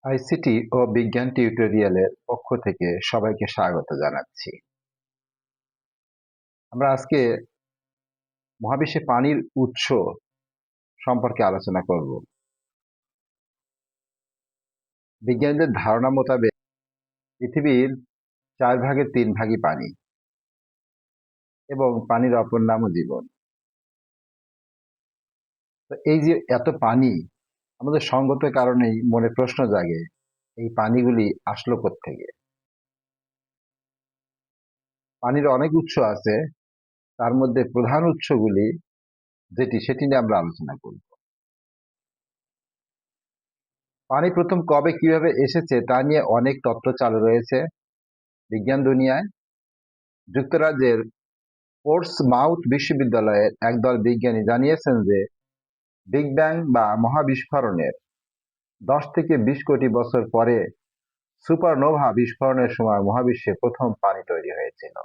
ICT ও বিজ্ঞান টিউটোরিয়ালের পক্ষ থেকে সবাইকে স্বাগত জানাচ্ছি। আমরা আজকে মহাবিশ্বে পানির উৎস সম্পর্কে আলোচনা করব। বিজ্ঞানীদের ধারণা মোতাবেক পৃথিবীর 4/3 পানি এবং পানির অপর নামও জীবন। তো এই যে এত পানি, আমাদের সঙ্গত কারণেই মনে প্রশ্ন জাগে, এই পানিগুলি আসলো কোত্থেকে? পানির অনেক উৎস আছে, তার মধ্যে প্রধান উৎসগুলি সেটি নিয়ে আমরা আলোচনা করব। পানি প্রথম কবে কিভাবে এসেছে তা নিয়ে অনেক তত্ত্ব চালু রয়েছে বিজ্ঞান দুনিয়ায়। যুক্তরাজ্যের পোর্টসমাউথ বিশ্ববিদ্যালয়ের একদল বিজ্ঞানী জানিয়েছেন যে বিগ ব্যাং বা মহাবিস্ফোরণের 10 থেকে 20 কোটি বছর পরে সুপারনোভা বিস্ফোরণের সময় মহাবিশ্বে প্রথম পানি তৈরি হয়েছিল।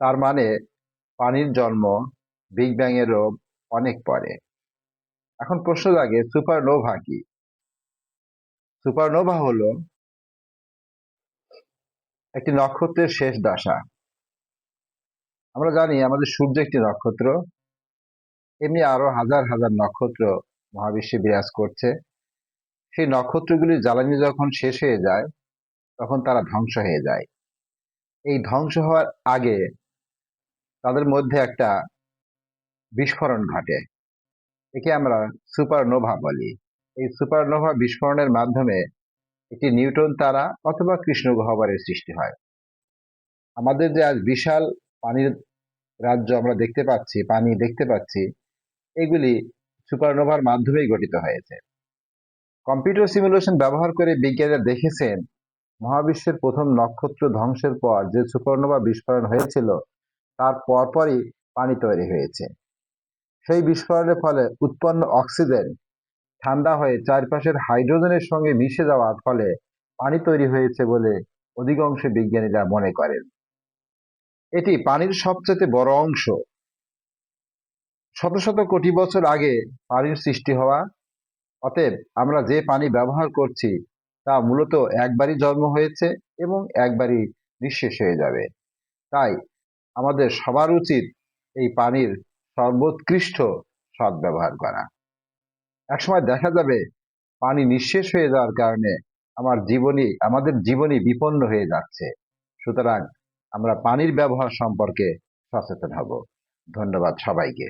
তার মানে পানির জন্ম বিগ ব্যাং এরও অনেক পরে। এখন প্রশ্ন জাগে, সুপারনোভা কি? সুপারনোভা হলো একটি নক্ষত্রের শেষ দশা। আমরা জানি আমাদের সূর্য একটি নক্ষত্র, এমনি আরো হাজার হাজার নক্ষত্র মহাবিশ্বে বিরাজ করছে। সেই নক্ষত্রগুলির জ্বালানি যখন শেষ হয়ে যায় তখন তারা ধ্বংস হয়ে যায়। এই ধ্বংস হওয়ার আগে তাদের মধ্যে একটা বিস্ফোরণ ঘটে, একে আমরা সুপারনোভা বলি। এই সুপারনোভা বিস্ফোরণের মাধ্যমে একটি নিউট্রন তারা অথবা কৃষ্ণ গহ্বরের সৃষ্টি হয়। আমাদের যে আজ বিশাল পানির রাজ্য আমরা দেখতে পাচ্ছি, পানি দেখতে পাচ্ছি, এগুলি সুপারনোভার মাধ্যমেই গঠিত হয়েছে। কম্পিউটার সিমুলেশন ব্যবহার করে বিজ্ঞানীরা দেখেছেন মহাবিশ্বের প্রথম নক্ষত্র ধ্বংসের পর যে সুপারনোভা বিস্ফোরণ হয়েছিল তার পরপরই পানি তৈরি হয়েছে। সেই বিস্ফোরণের ফলে উৎপন্ন অক্সিজেন ঠান্ডা হয়ে চারপাশের হাইড্রোজেনের সঙ্গে মিশে যাওয়ার ফলে পানি তৈরি হয়েছে বলে অধিকাংশ বিজ্ঞানীরা মনে করেন। এটি পানির সবচেয়ে বড় অংশ। শত শত কোটি বছর আগে পানির সৃষ্টি হওয়া, অতএব আমরা যে পানি ব্যবহার করছি তা মূলত একবারই জন্ম হয়েছে এবং একবারই নিঃশেষ হয়ে যাবে। তাই আমাদের সবার উচিত এই পানির সর্বোৎকৃষ্ট সদ্ব্যবহার করা। একসময় দেখা যাবে পানি নিঃশেষ হয়ে যাওয়ার কারণে আমাদের জীবনই বিপন্ন হয়ে যাচ্ছে। সুতরাং আমরা পানির ব্যবহার সম্পর্কে সচেতন হব। ধন্যবাদ সবাইকে।